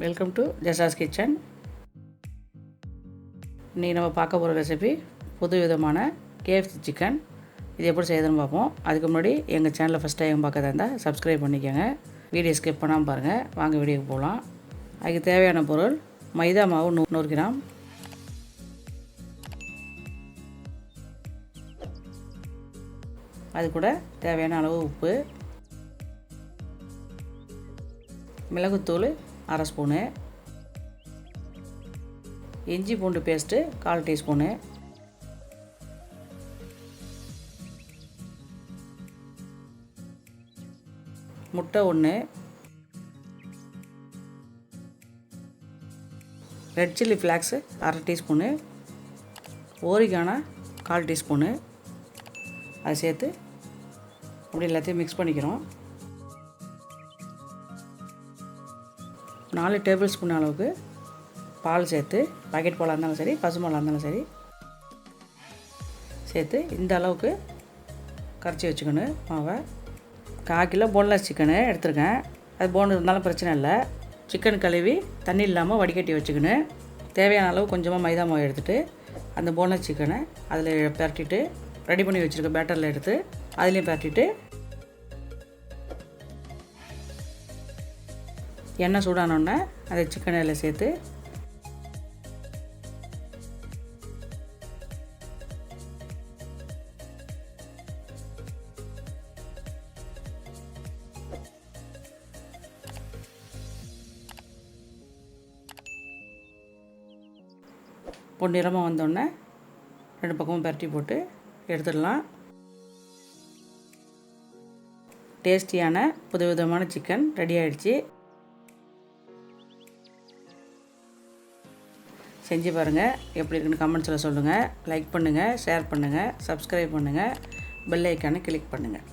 Welcome to ஜஷாஸ் kitchen. இன்றைக்கி நம்ம பார்க்க போகிற ரெசிபி புது விதமான KFC சிக்கன். இது எப்படி செய்யுதுன்னு பார்ப்போம். அதுக்கு முன்னாடி எங்கள் சேனலை ஃபஸ்ட் டைம் பார்க்கறதா இருந்தால் சப்ஸ்கிரைப் பண்ணிக்கோங்க. வீடியோ ஸ்கிப் பண்ணாமல் பாருங்கள். வாங்க வீடியோக்கு போகலாம். அதுக்கு தேவையான பொருள் மைதா மாவு 100 கிராம், அது கூட தேவையான அளவு உப்பு, மிளகுத்தூள் 1/2 ஸ்பூனு, இஞ்சி பூண்டு பேஸ்ட்டு 1/4 டீஸ்பூனு, முட்டை 1, red chilli flakes 1/2 teaspoon, oregano 1/4 teaspoon. அதை சேர்த்து அப்படி எல்லாத்தையும் மிக்ஸ் பண்ணிக்கிறோம். 4 டேபிள் ஸ்பூன் அளவுக்கு பால் சேர்த்து, பாக்கெட் பாலாக இருந்தாலும் சரி, பசுமாலாக இருந்தாலும் சரி சேர்த்து இந்த அளவுக்கு கரைச்சி வச்சுக்கணும் மாவை. 1/4 கிலோ போன்லெஸ் சிக்கனு எடுத்துருக்கேன். அது போன் இருந்தாலும் பிரச்சனை இல்லை. சிக்கன் கழுவி தண்ணி இல்லாமல் வடிகட்டி வச்சுக்கணும். தேவையான அளவு கொஞ்சமாக மைதா மாவு எடுத்துகிட்டு அந்த போன்லெஸ் சிக்கனை அதில் பரட்டிட்டு ரெடி பண்ணி வச்சுருக்க பேட்டரில் எடுத்து அதுலேயும் பரட்டிட்டு எண்ணெய் சூடானோடனே அதை சிக்கன் அதில் சேர்த்து பொன்னிறமாக வந்தோடனே 2 பக்கமும் பரட்டி போட்டு எடுத்துடலாம். டேஸ்டியான புதுவிதமான சிக்கன் ரெடி ஆகிடுச்சு. செஞ்சு பாருங்கள். எப்படி இருக்குன்னு கமெண்ட்ஸில் சொல்லுங்கள். லைக் பண்ணுங்கள், ஷேர் பண்ணுங்கள், சப்ஸ்கிரைப் பண்ணுங்கள், பெல் ஐக்கானை கிளிக் பண்ணுங்கள்.